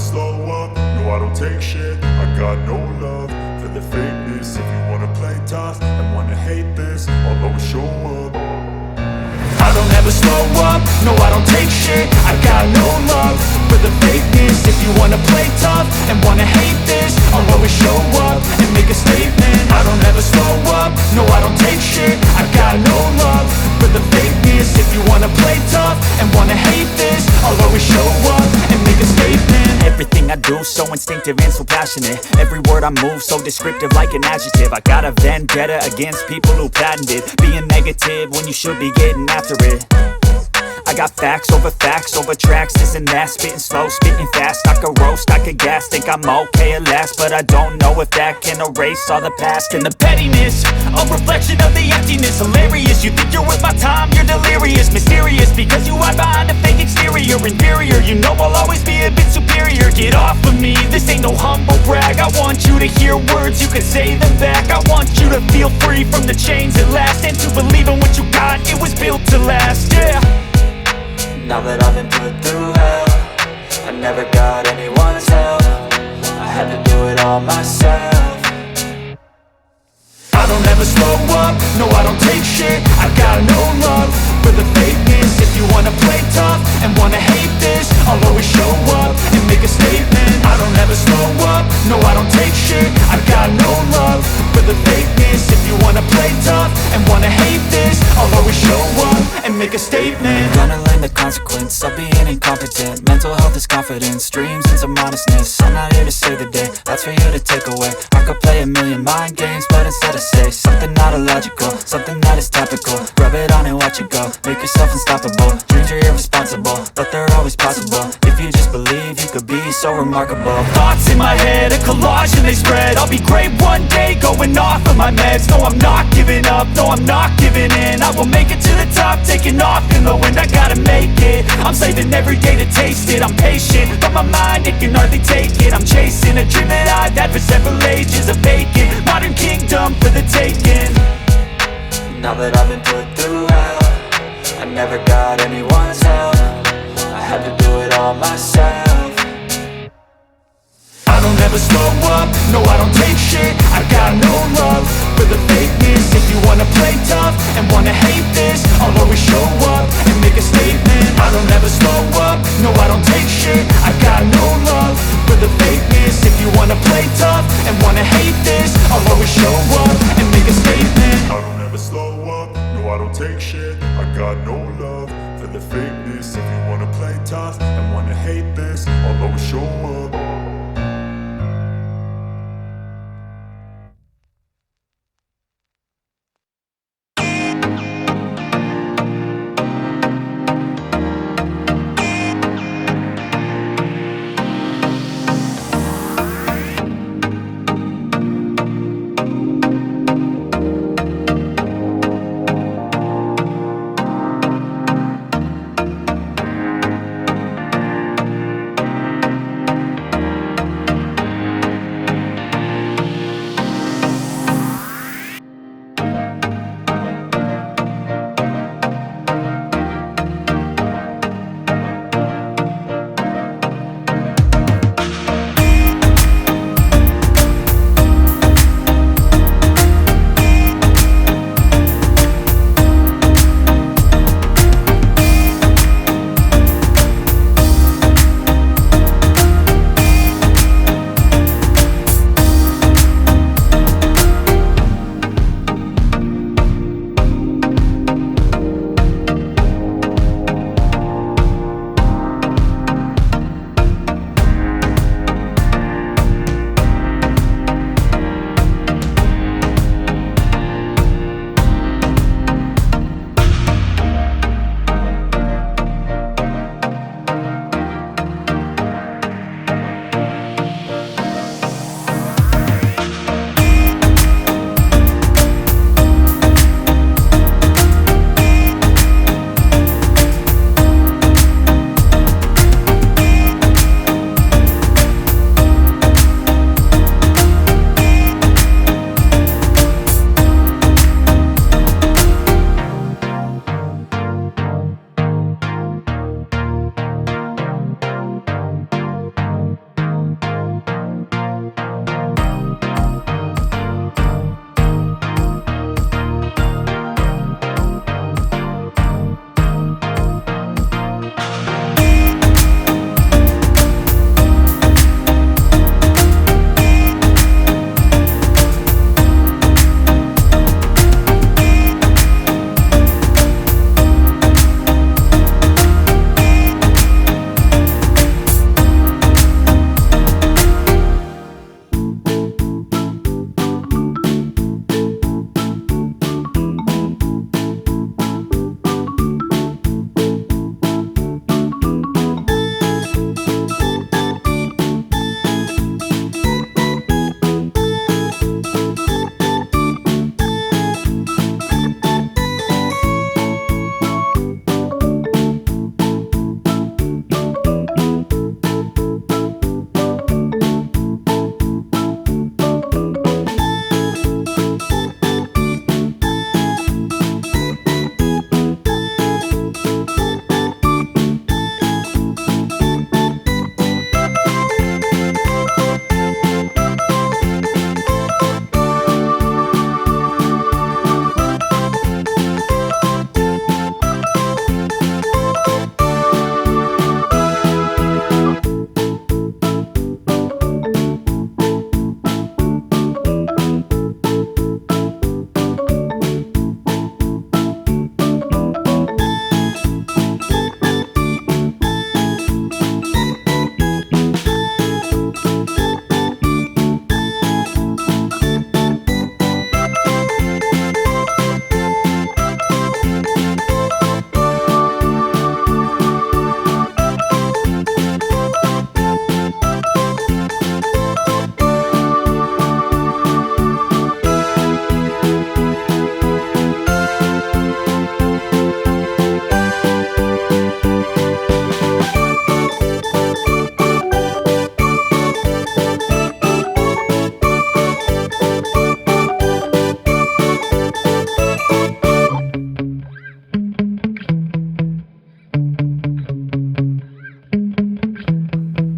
slow up, no I don't take shit. I got no love for the fakeness. If you wanna play tough and wanna hate this, I'll always show up. I don't ever slow up, no I don't take shit. I got no love for the fakeness. If you wanna play tough and wanna hate this, I'll always show up and make a statement. I don't ever slow up, no I don't take shit. I got no love for the fakeness. If you wanna play tough and wanna hate this, I'll always show up and make a statement. Everything I do so instinctive and so passionate. Every word I move so descriptive like an adjective. I got a vendetta against people who patented being negative when you should be getting after it. I got facts over tracks, this and that. Spitting slow, spitting fast, I could roast, I could gas. Think I'm okay at last, but I don't know if that can erase all the past. And the pettiness, a reflection of the emptiness. Hilarious, you think you're worth my time, you're delirious. Mysterious, because you hide behind a fake exterior. Inferior, you know I'll always be a bit superior. Get off of me, this ain't no humble brag. I want you to hear words, you can say them back. I want you to feel free from the chains at last, and to believe in what you got, it was built to last, yeah. Now that I've been put through hell, I never got anyone's help. I had to do it all myself. I don't ever slow up, no I don't take shit. I got no love for the fakeness. If you wanna play tough and wanna hate this, I'll always show up and make a statement. I don't ever slow up, no I don't take shit. I got no love for the fakeness. If you wanna play tough and wanna hate this, I'll always show up and make a statement. Gonna learn the consequence of being incompetent. Mental health is confidence, dreams and some modestness. I'm not here to save the day, that's for you to take away. I could play a million mind games, but instead I say something not illogical, something that is topical. Rub it on and watch it go, make yourself unstoppable. Dreams are irresponsible, but they're always possible. If you just believe, you could be so remarkable. Thoughts in my head, a collage and they spread. I'll be great one day, going off of my meds. No, I'm not giving up, no, I'm not giving in. I will make it to the top, taking off in the wind. I gotta make it, I'm saving every day to taste it. I'm patient, but my mind, it can hardly take it. I'm chasing a dream that I've had for several ages. A vacant, modern kingdom for the taking. Now that I've been put through hell, I never got anyone's help. I had to do it all myself. I don't ever slow up, no I don't take shit. I got no love for the fakeness. If you wanna play tough and wanna hate this, I'll always show up and make a statement. I don't ever slow up, no I don't take shit. I got no love for the fakeness. If you wanna play tough and wanna hate this, I'll always show up and make a statement. I don't ever slow up, no I don't take shit. I got no love for the fakeness. If you wanna play tough and wanna hate this, I'll always show up.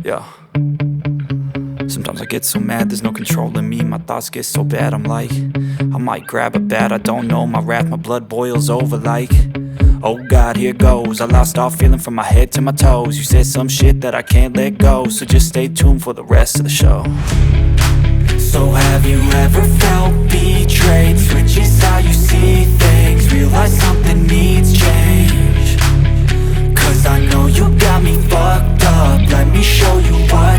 Yeah. Sometimes I get so mad, there's no controlling me. My thoughts get so bad, I'm like, I might grab a bat, I don't know. My wrath, my blood boils over like, oh God, here goes. I lost all feeling from my head to my toes. You said some shit that I can't let go, so just stay tuned for the rest of the show. So have you ever felt betrayed? Switches how you see things, realize something needs change. Cause I know you got me fucked up, let me show you what